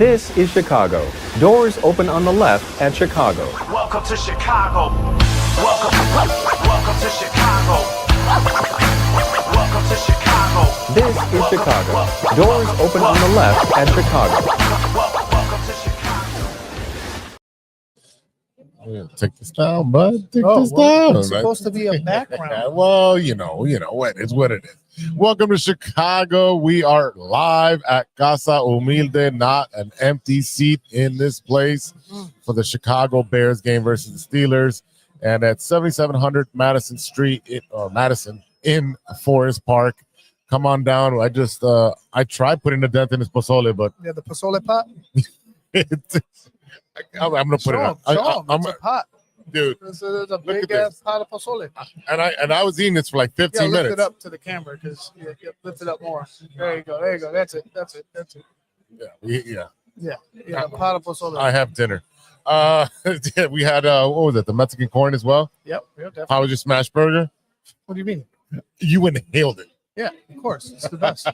This is Chicago. Doors open on the left at Chicago. Welcome to Chicago. Welcome to Chicago. Welcome to Chicago. This is Chicago. Doors open on the left at Chicago. Welcome to Chicago. Yeah, take this down, bud. Take this down. It's supposed to be a background. Well, you know what it's what it is. Welcome to Chicago. We are live at Casa Humilde, not an empty seat in this place for the Chicago Bears game versus the Steelers, and at 7700 Madison Street Madison in Forest Park. Come on down. I tried putting a dent in this pozole, but Yeah, the pozole pot. I'm gonna put it up. It's a pot. Dude, There's a at big this. ass pot of pozole. and I was eating this for like 15 Lift minutes. it up to the camera because lift it up more. There you go. That's it. Yeah. Yeah. Pot of pozole. I have dinner. We had what was it? The Mexican corn as well. Yep. Definitely. How was your smash burger? What do you mean? You inhaled it. Yeah, of course. It's the best.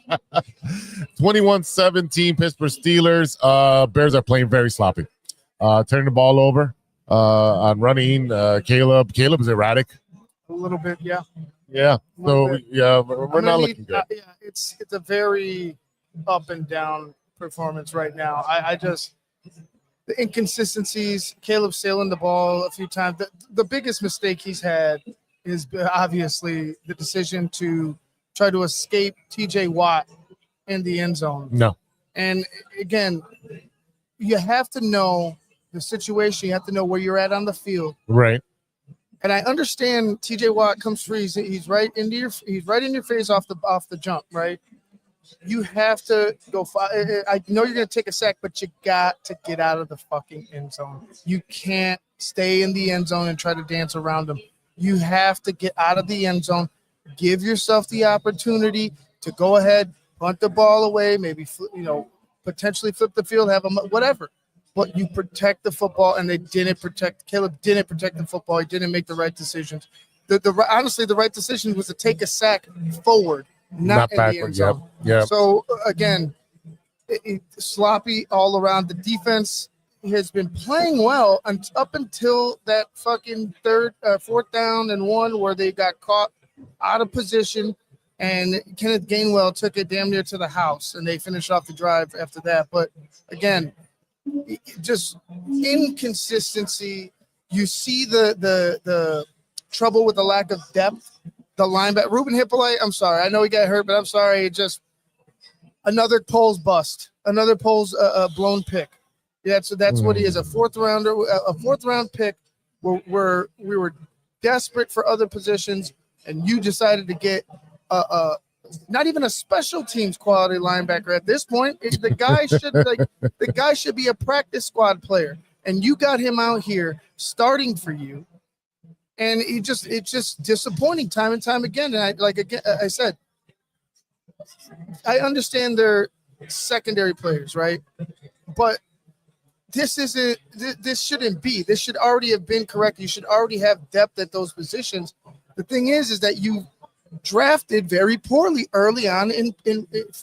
21-17 Pittsburgh Steelers. Bears are playing very sloppy. Turning the ball over on running. Caleb is erratic. A little bit, yeah. Yeah. So bit. yeah, we're not looking good. Yeah, it's a very up and down performance right now. I just the inconsistencies. Caleb sailing the ball a few times. The biggest mistake he's had is obviously the decision to try to escape TJ Watt in the end zone. No. And again, you have to know the situation. You have to know where you're at on the field. Right. And I understand TJ Watt comes free. He's right in your face off the jump, right? You have to go. I know you're going to take a sack, but you got to get out of the fucking end zone. You can't stay in the end zone and try to dance around them. You have to get out of the end zone. Give yourself the opportunity to go ahead, punt the ball away, maybe potentially flip the field, have them whatever. But you protect the football, and they didn't protect. Caleb didn't protect the football. He didn't make the right decisions. Honestly, the right decision was to take a sack forward, not in the end zone. Yep. So again, sloppy all around. The defense has been playing well up until that fucking fourth down and one where they got caught out of position, and Kenneth Gainwell took it damn near to the house, and they finished off the drive after that. But again, just inconsistency. You see the trouble with the lack of depth. The linebacker Ruben Hippolyte, I'm sorry, I know he got hurt, but I'm sorry. Just another Poles bust, another Poles blown pick. Yeah, so that's what he is, a fourth round pick. Where we were desperate for other positions, and you decided to get not even a special teams quality linebacker at this point. The guy should be a practice squad player, and you got him out here starting for you, and it's just disappointing time and time again. And I said, I understand they're secondary players, right? But this shouldn't be. This should already have been correct. You should already have depth at those positions. The thing is that you drafted very poorly early on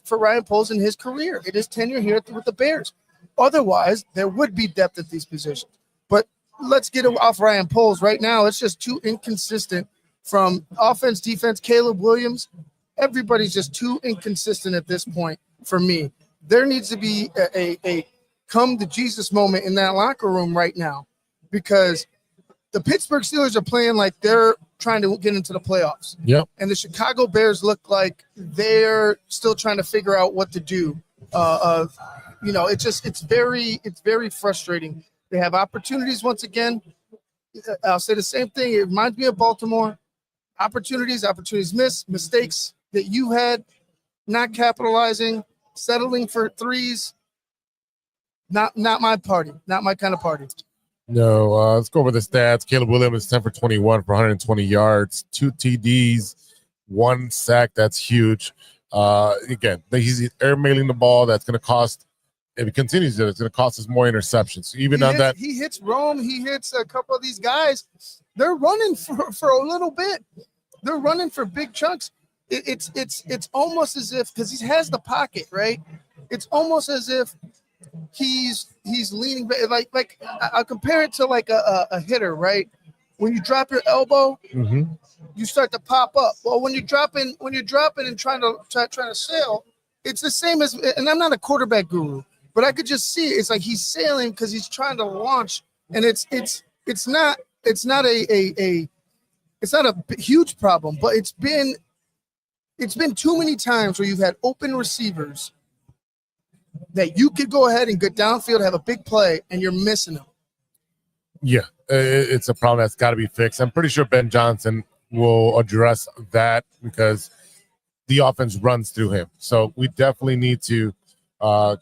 for Ryan Poles in his career, in his tenure here with the Bears. Otherwise, there would be depth at these positions. But let's get off Ryan Poles right now. It's just too inconsistent from offense, defense. Caleb Williams, everybody's just too inconsistent at this point for me. There needs to be a come to Jesus moment in that locker room right now, because the Pittsburgh Steelers are playing like they're trying to get into the playoffs. Yep. And the Chicago Bears look like they're still trying to figure out what to do. It's very frustrating. They have opportunities once again. I'll say the same thing. It reminds me of Baltimore. Opportunities missed, mistakes that you had, not capitalizing, settling for threes. Not my party. Not my kind of party. No, let's go over the stats. Caleb Williams is 10 for 21 for 120 yards, 2 TDs, 1 sack. That's huge. Again, he's airmailing the ball. That's going to cost, if he continues it's going to cost us more interceptions. He hits Rome. He hits a couple of these guys. They're running for a little bit. They're running for big chunks. It's almost as if, because he has the pocket, right? It's almost as if he's leaning back. Like I'll compare it to like a hitter, right? When you drop your elbow, you start to pop up. Well, when you're dropping and trying to sail, it's the same as. And I'm not a quarterback guru, but I could just see it. It's like he's sailing because he's trying to launch, and it's not a huge problem, but it's been too many times where you've had open receivers that you could go ahead and get downfield, have a big play, and you're missing them. Yeah, it's a problem that's got to be fixed. I'm pretty sure Ben Johnson will address that because the offense runs through him. So we definitely need to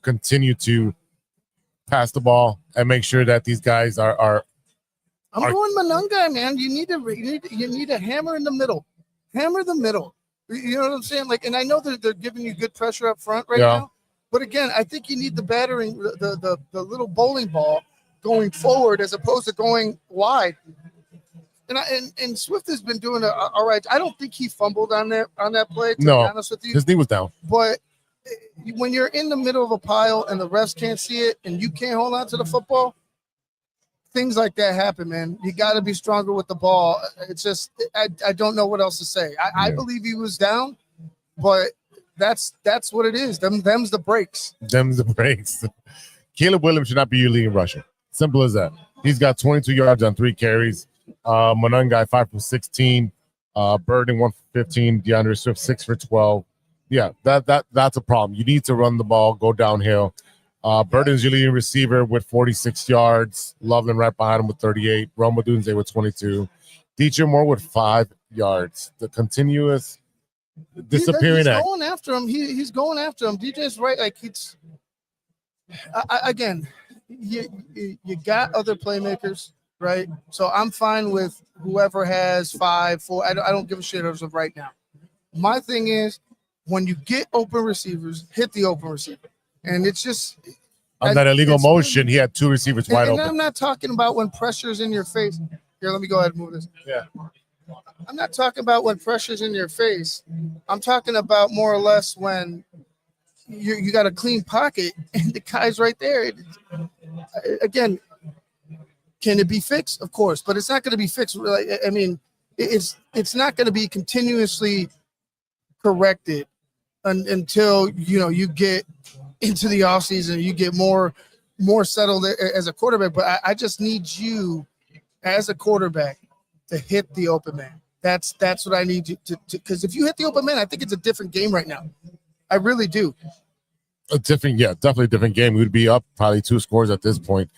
continue to pass the ball and make sure that these guys are. I'm going Monungai, man. You need a hammer in the middle. Hammer the middle. You know what I'm saying? Like, and I know that they're giving you good pressure up front right now. But again, I think you need the battering, the little bowling ball going forward as opposed to going wide. And Swift has been doing all right. I don't think he fumbled on that play. To be honest with you, his knee was down. But when you're in the middle of a pile and the refs can't see it and you can't hold on to the football, things like that happen, man. You got to be stronger with the ball. It's just I don't know what else to say. I believe he was down, but that's what it is. Them's the breaks. Them's the breaks. Caleb Williams should not be your leading rusher. Simple as that. He's got 22 yards on 3 carries. Monungai 5 for 16. Burden 1 for 15. DeAndre Swift 6 for 12. Yeah, that's a problem. You need to run the ball, go downhill. Burden's your leading receiver with 46 yards. Loveland right behind him with 38. Roma Dunze with 22. DJ Moore with 5 yards. The continuous disappearing act. He's going after him. He's going after him. DJ's right. Like again, you got other playmakers, right? So I'm fine with whoever has 5, 4. I don't give a shit as of right now. My thing is when you get open receivers, hit the open receiver. And it's just on that illegal motion, he had 2 receivers wide open. I'm not talking about when pressure's in your face. Here, let me go ahead and move this. Yeah. I'm not talking about when pressure's in your face. I'm talking about more or less when you got a clean pocket and the guy's right there. Again, can it be fixed? Of course, but it's not going to be fixed. I mean, it's not going to be continuously corrected until you get into the offseason, you get more settled as a quarterback. But I just need you as a quarterback to hit the open man. That's what I need you to because if you hit the open man, I think it's a different game right now. I really do. Definitely a different game. We'd be up probably 2 scores at this point.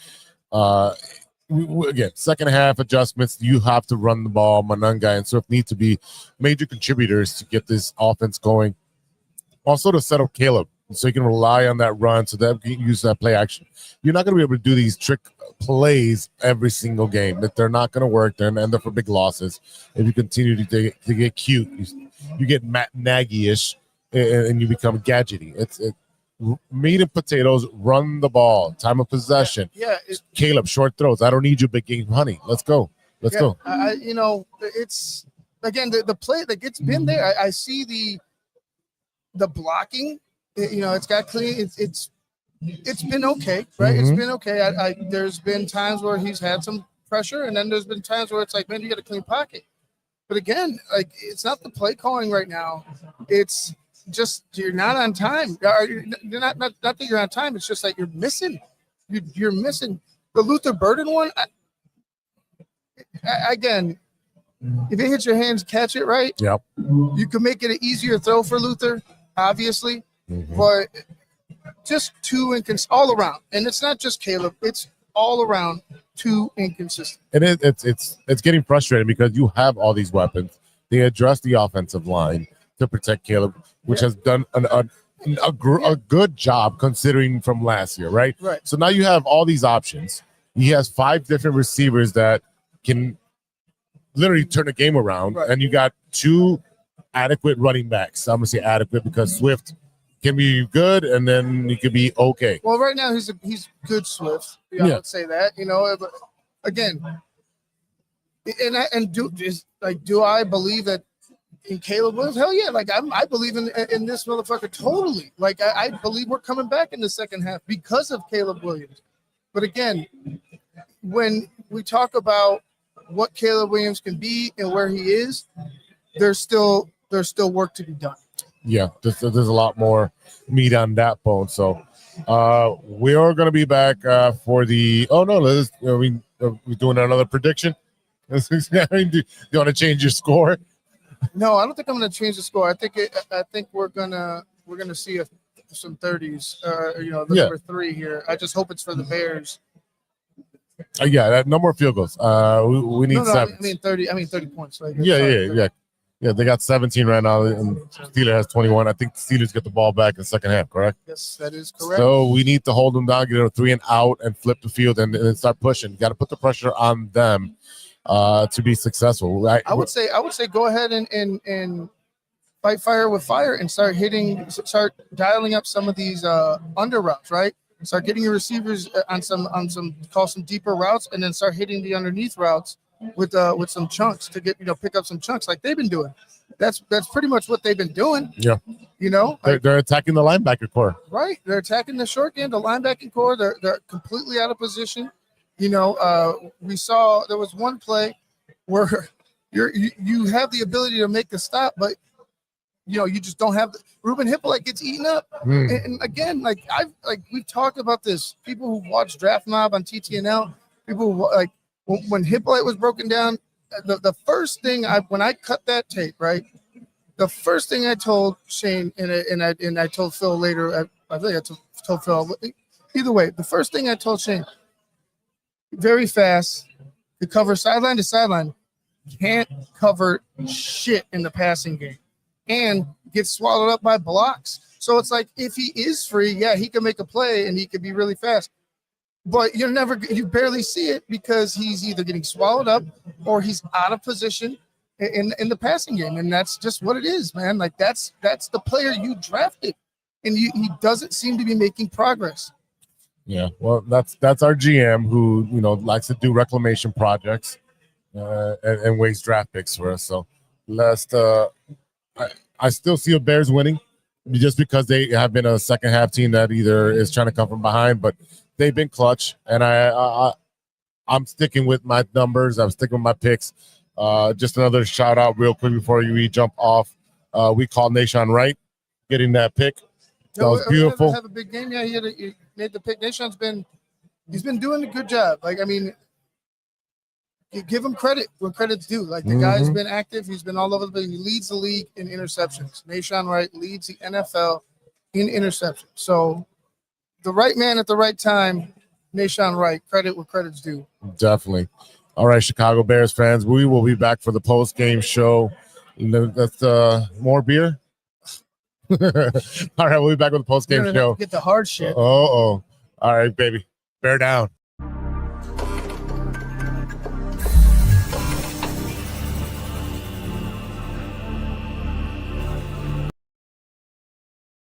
Again, second half adjustments. You have to run the ball. Monungai and Swift need to be major contributors to get this offense going. Also to set up Caleb so you can rely on that run so that you can use that play action. You're not going to be able to do these trick plays every single game. That they're not going to work. They're going to end up for big losses if you continue to get cute. You get Matt Nagy-ish and you become gadgety. It's meat and potatoes. Run the ball. Time of possession. Yeah. Caleb, short throws. I don't need you, big game honey. Let's go. Let's go. It's again the play that gets been there. I see the blocking. It's got clean. It's been okay, right? It's been okay. There's been times where he's had some pressure, and then there's been times where it's like, man, you got a clean pocket. But again, like it's not the play calling right now. It's just you're not on time. You're not that you're on time. It's just like you're missing. You're missing the Luther Burden one. Again, if it hits your hands, catch it right. Yep. You can make it an easier throw for Luther, obviously. But just too inconsistent all around, and it's not just Caleb; it's all around too inconsistent. And it's getting frustrating because you have all these weapons. They address the offensive line to protect Caleb, which has done a good job considering from last year, right? Right. So now you have all these options. He has 5 different receivers that can literally turn the game around, and you got 2 adequate running backs. I'm gonna say adequate because Swift can be good, and then he could be okay. Well, right now he's good Swift. I would say that, but again, do I believe that in Caleb Williams, hell yeah. Like I believe in this motherfucker totally. Like I believe we're coming back in the second half because of Caleb Williams. But again, when we talk about what Caleb Williams can be and where he is, there's still work to be done. Yeah, there's a lot more meat on that bone. So we are going to be back for the. Oh no, we're doing another prediction. Do you want to change your score? No, I don't think I'm going to change the score. I think we're gonna see some 30s. Number 3 here. I just hope it's for the Bears. Yeah, no more field goals. We need 7. I mean 30. I mean 30 points. Right? Yeah. They got 17 right now, and Steelers has 21. I think the Steelers get the ball back in the second half. Correct? Yes, that is correct. So we need to hold them down, get a 3 and out, and flip the field, and start pushing. Got to put the pressure on them to be successful. I would say go ahead and fight fire with fire and start dialing up some of these under routes, right? Start getting your receivers on some call some deeper routes, and then start hitting the underneath routes with some chunks to get pick up some chunks like they've been doing. That's pretty much what they've been doing. Yeah, they're attacking the linebacker core. Right, they're attacking the short game, the linebacking core. They're completely out of position. We saw there was one play where you have the ability to make the stop, but you just don't have Ruben Hippolyte gets eaten up. And again, we've talked about this. People who watch Draft Mob on TTNL, people who, when Hippolyte was broken down, the first thing when I cut that tape, right, the first thing I told Shane and I told Phil later, I think I told Phil. Either way, the first thing I told Shane, very fast, to cover sideline to sideline, can't cover shit in the passing game and gets swallowed up by blocks. So it's like if he is free, yeah, he can make a play and he could be really fast. But you barely see it because he's either getting swallowed up or he's out of position in the passing game. And that's just what it is, man. Like that's the player you drafted. And he doesn't seem to be making progress. Yeah, well, that's our GM who likes to do reclamation projects and waste draft picks for us. So I still see the Bears winning just because they have been a second half team that either is trying to come from behind, but they've been clutch. And I'm sticking with my numbers. I'm sticking with my picks. Just another shout out real quick before we jump off. We called Nation Wright getting that pick. That was beautiful. Have a big game. Yeah, he made the pick. Nation's been doing a good job. Give him credit where credit's due. The guy's been active. He's been all over the place. He leads the league in interceptions. Nation Wright leads the NFL in interceptions. So the right man at the right time, Nation Wright, credit where credit's due. Definitely. All right, Chicago Bears fans, we will be back for the post-game show. That's more beer. All right, we'll be back with the post-game show. Get the hard shit. All right, baby. Bear down.